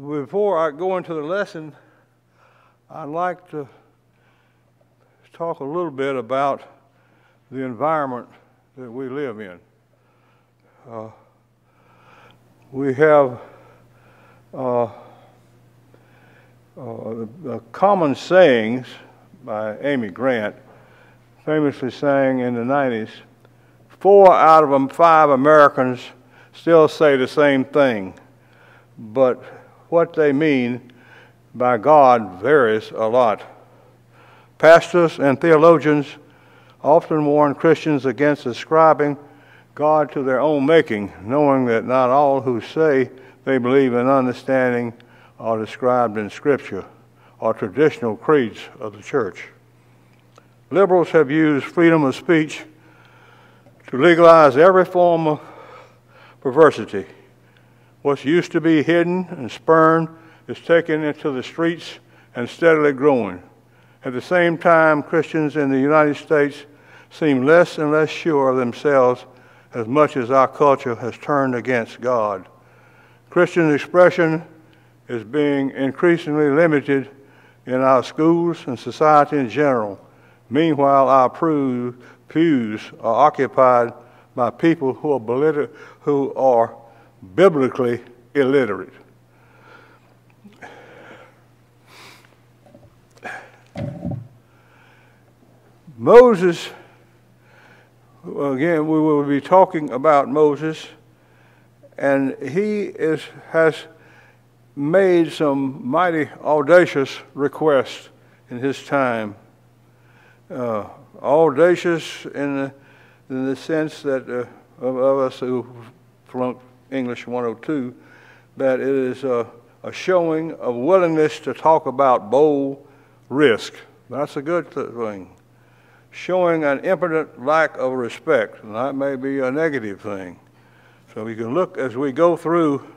Before I go into the lesson, I'd like to talk a little bit about the environment that we live in. We have the common sayings by Amy Grant, famously saying in the 90s, 4 out of 5 Americans still say the same thing, but what they mean by God varies a lot. Pastors and theologians often warn Christians against ascribing God to their own making, knowing that not all who say they believe in understanding are described in Scripture or traditional creeds of the church. Liberals have used freedom of speech to legalize every form of perversity. What's used to be hidden and spurned is taken into the streets and steadily growing. At the same time, Christians in the United States seem less and less sure of themselves as much as our culture has turned against God. Christian expression is being increasingly limited in our schools and society in general. Meanwhile, our pews are occupied by people who are biblically illiterate. Moses, again, we will be talking about Moses, and he has made some mighty audacious requests in his time. Audacious in the sense that of us who flunked English 102, that it is a showing of willingness to talk about bold risk. That's a good thing. Showing an impotent lack of respect, and that may be a negative thing. So we can look as we go through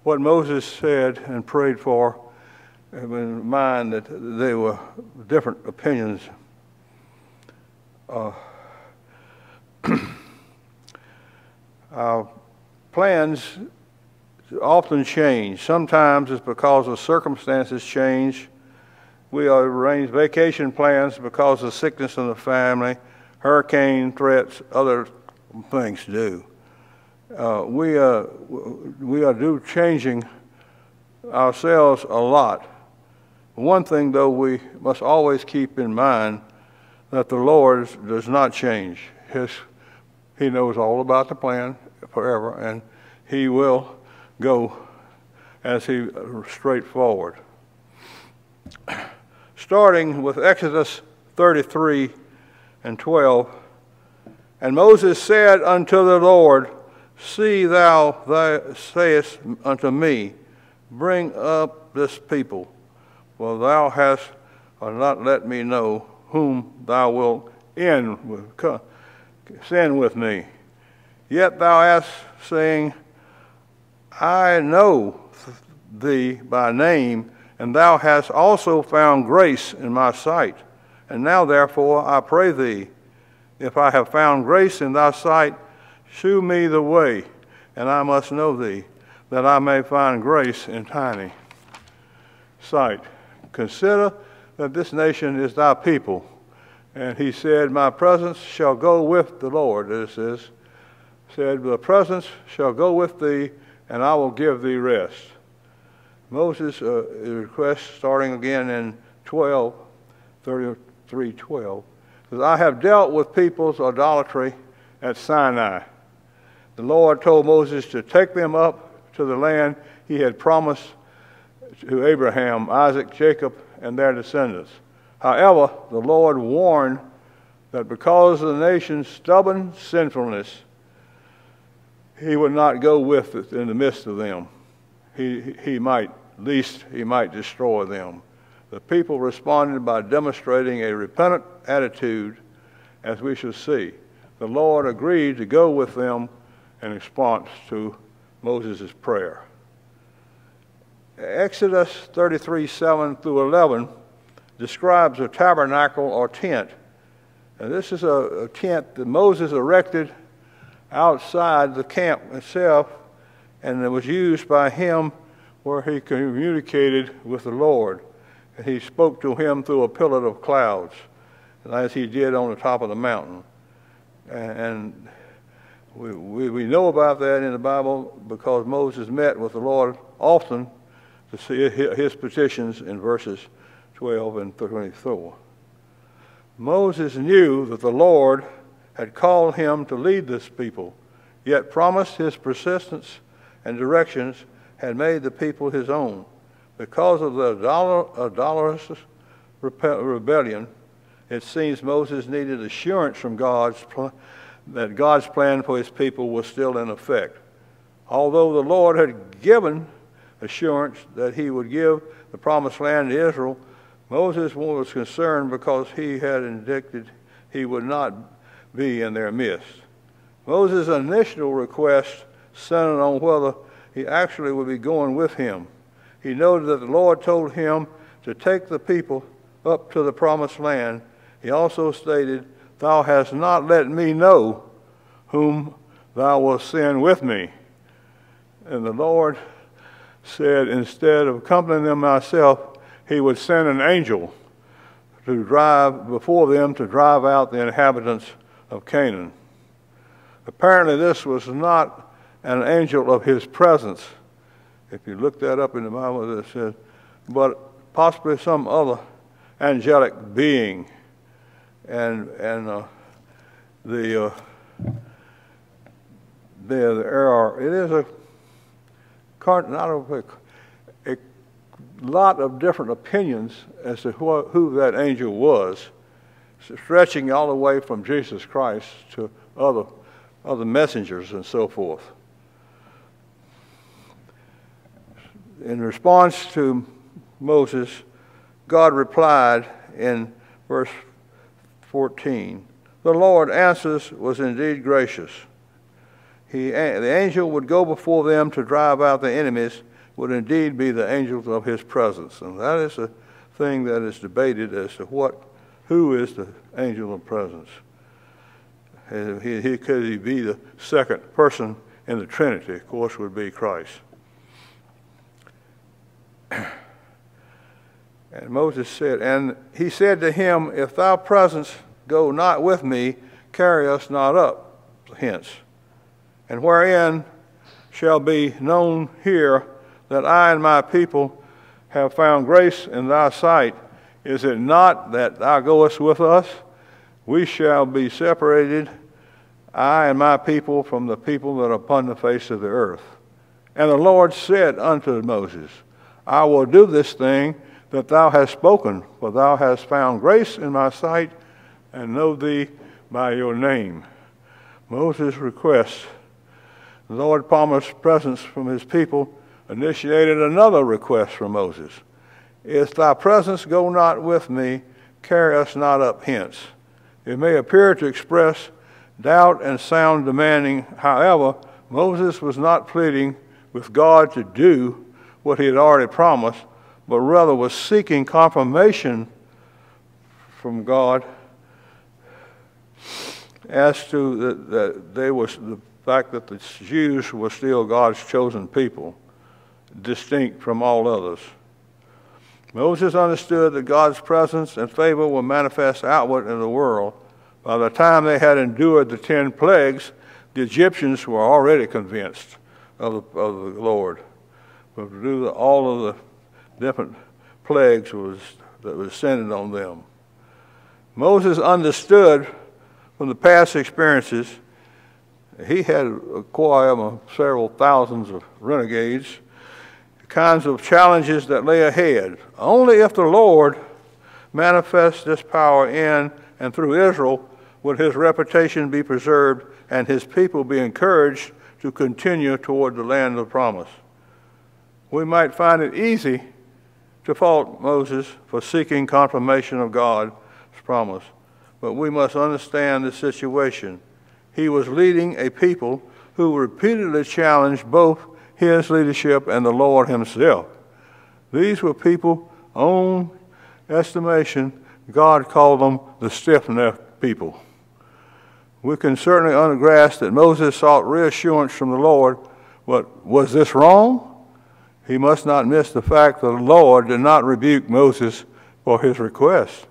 what Moses said and prayed for, have in mind that they were different opinions. Our plans often change. Sometimes it's because the circumstances change. We arrange vacation plans because of sickness in the family, hurricane threats, other things do. We are changing ourselves a lot. One thing, though, we must always keep in mind that the Lord does not change. He knows all about the plan forever, and He will go as He straightforward. Starting with Exodus 33 and 12, and Moses said unto the Lord, See thou sayest unto me, Bring up this people, for thou hast not let me know whom thou wilt send with me. Yet thou hast saying, I know thee by name, and thou hast also found grace in my sight. And now therefore I pray thee, if I have found grace in thy sight, shew me the way, and I must know thee, that I may find grace in thine sight. Consider that this nation is thy people. And he said, My presence shall go with the Lord. This is said, The presence shall go with thee, and I will give thee rest. Moses' request, starting again in 33:12, says, I have dealt with people's idolatry at Sinai. The Lord told Moses to take them up to the land he had promised to Abraham, Isaac, Jacob, and their descendants. However, the Lord warned that because of the nation's stubborn sinfulness, he would not go with it in the midst of them. He might destroy them. The people responded by demonstrating a repentant attitude, as we shall see. The Lord agreed to go with them in response to Moses' prayer. Exodus 33:7 through 11 describes a tabernacle or tent. And this is a tent that Moses erected outside the camp itself, and it was used by him where he communicated with the Lord, and he spoke to him through a pillar of clouds, as he did on the top of the mountain. And we know about that in the Bible because Moses met with the Lord often to see his petitions in verses 12 and 24. Moses knew that the Lord had called him to lead this people, yet promised his persistence and directions had made the people his own. Because of the idolatrous rebellion, it seems Moses needed assurance from that God's plan for his people was still in effect. Although the Lord had given assurance that he would give the promised land to Israel, Moses was concerned because he had indicated he would not be in their midst. Moses' initial request centered on whether he actually would be going with him. He noted that the Lord told him to take the people up to the promised land. He also stated, "Thou hast not let me know whom thou wilt send with me." And the Lord said, instead of accompanying them myself, he would send an angel to drive before them to drive out the inhabitants of Canaan. Apparently this was not an angel of his presence. If you look that up in the Bible, it says, but possibly some other angelic being. And it is a lot of different opinions as to who that angel was, stretching all the way from Jesus Christ to other messengers and so forth. In response to Moses, God replied in verse 14, "The Lord answers was indeed gracious. The angel would go before them to drive out the enemies, would indeed be the angels of his presence." And that is a thing that is debated as to who is the angel of presence. Could he be the second person in the Trinity? Of course, would be Christ. And Moses said, and he said to him, "If thy presence go not with me, carry us not up hence. And wherein shall be known here that I and my people have found grace in thy sight, is it not that thou goest with us? We shall be separated, I and my people, from the people that are upon the face of the earth." And the Lord said unto Moses, "I will do this thing that thou hast spoken, for thou hast found grace in my sight, and know thee by your name." Moses' request, the Lord promised presence from his people, initiated another request from Moses. "If thy presence go not with me, carry us not up hence." It may appear to express doubt and sound demanding. However, Moses was not pleading with God to do what he had already promised, but rather was seeking confirmation from God as to the fact that the Jews were still God's chosen people, distinct from all others. Moses understood that God's presence and favor were manifest outward in the world. By the time they had endured the 10 plagues, the Egyptians were already convinced of the Lord. But through all of the different plagues that was descended on them. Moses understood from the past experiences, he had a choir of several thousands of renegades, the kinds of challenges that lay ahead. Only if the Lord manifests this power in and through Israel would his reputation be preserved and his people be encouraged to continue toward the land of promise. We might find it easy to fault Moses for seeking confirmation of God's promise, but we must understand the situation. He was leading a people who repeatedly challenged both his leadership and the Lord himself. These were people, own estimation, God called them the stiff-necked people. We can certainly grasp that Moses sought reassurance from the Lord, but was this wrong? he must not miss the fact that the Lord did not rebuke Moses for his request,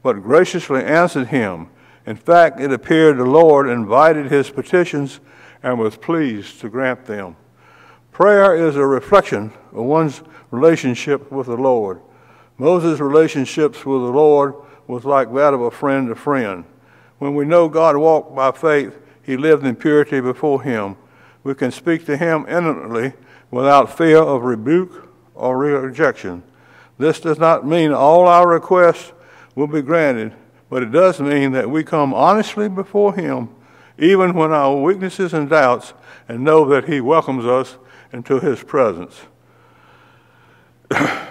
but graciously answered him. In fact, it appeared the Lord invited his petitions and was pleased to grant them. Prayer is a reflection of one's relationship with the Lord. Moses' relationships with the Lord was like that of a friend to friend. When we know God walked by faith, he lived in purity before him. We can speak to him intimately without fear of rebuke or rejection. This does not mean all our requests will be granted, but it does mean that we come honestly before him, even when our weaknesses and doubts, and know that he welcomes us into his presence. The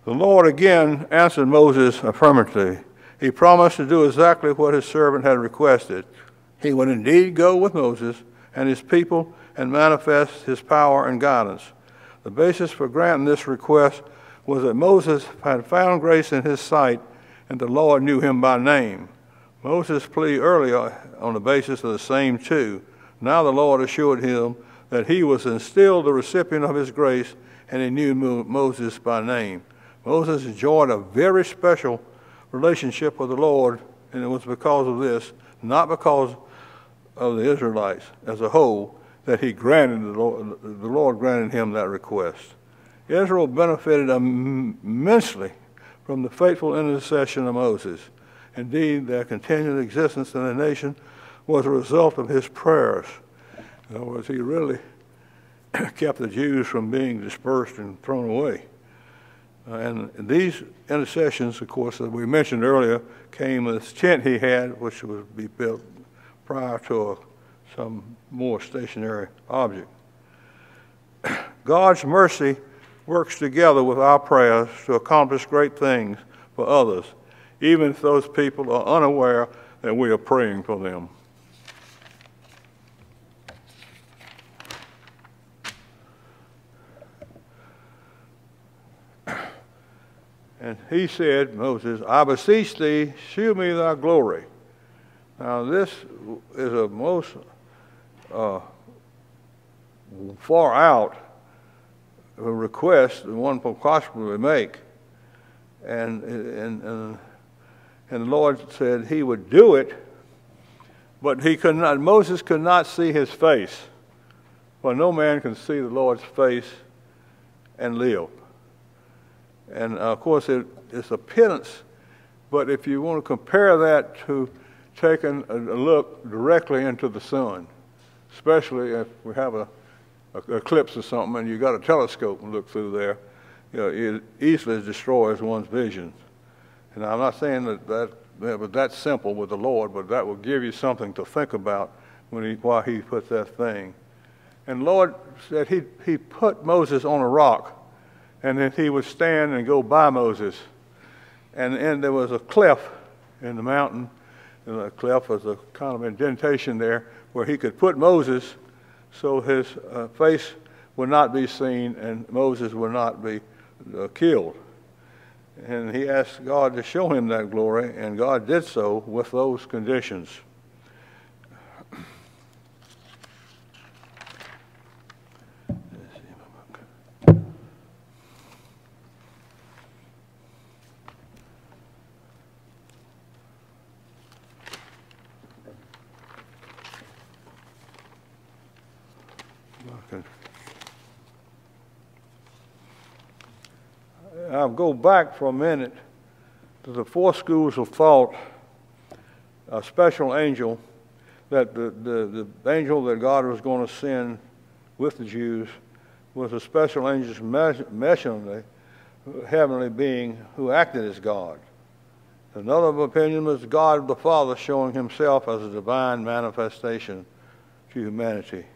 Lord again answered Moses affirmatively. He promised to do exactly what his servant had requested. He would indeed go with Moses and his people and manifest his power and guidance. The basis for granting this request was that Moses had found grace in his sight and the Lord knew him by name. Moses' plea earlier on the basis of the same too. Now the Lord assured him that he was still the recipient of his grace and he knew Moses by name. Moses enjoyed a very special relationship with the Lord, and it was because of this, not because of the Israelites as a whole, that he granted the Lord granted him that request. Israel benefited immensely from the faithful intercession of Moses. Indeed, their continued existence in the nation was a result of his prayers. In other words, he really kept the Jews from being dispersed and thrown away. And these intercessions, of course, as we mentioned earlier, came with this tent he had, which would be built prior to some more stationary object. God's mercy works together with our prayers to accomplish great things for others, even if those people are unaware that we are praying for them. And he said, Moses, I beseech thee, shew me thy glory. Now this is a most far out request that one could possibly make. And the Lord said he would do it, but he could not. Moses could not see his face. For no man can see the Lord's face and live. And of course, it's a penance, but if you want to compare that to taking a look directly into the sun, especially if we have an eclipse or something and you got a telescope and look through there, you know, it easily destroys one's vision. And I'm not saying that that's simple with the Lord, but that will give you something to think about while he put that thing. And the Lord said he put Moses on a rock, and then he would stand and go by Moses. And there was a cleft in the mountain, and the cleft was a kind of indentation there where he could put Moses so his face would not be seen and Moses would not be killed. And he asked God to show him that glory, and God did so with those conditions. I'll go back for a minute to the four schools of thought. A special angel, that the angel that God was going to send with the Jews was a special angel, messenger, heavenly being who acted as God. Another opinion was God the Father showing himself as a divine manifestation to humanity.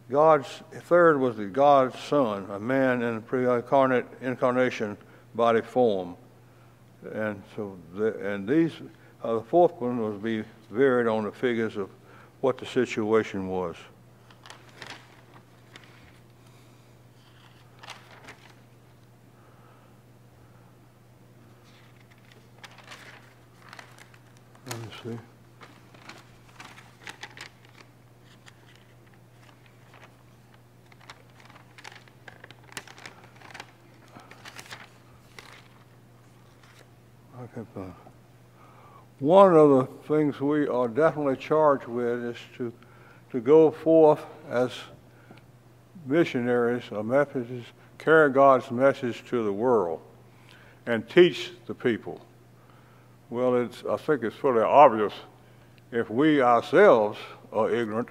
God's third was the God's Son, a man in pre-incarnate incarnation body form, and so the fourth one was be varied on the figures of what the situation was. Let me see. One of the things we are definitely charged with is to go forth as missionaries or Methodists, carry God's message to the world and teach the people. Well, I think it's pretty obvious if we ourselves are ignorant,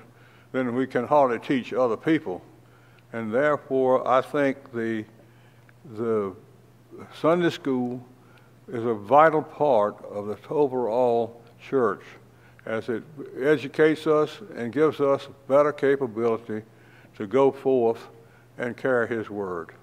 then we can hardly teach other people. And therefore, I think the Sunday school is a vital part of the overall church as it educates us and gives us better capability to go forth and carry His word.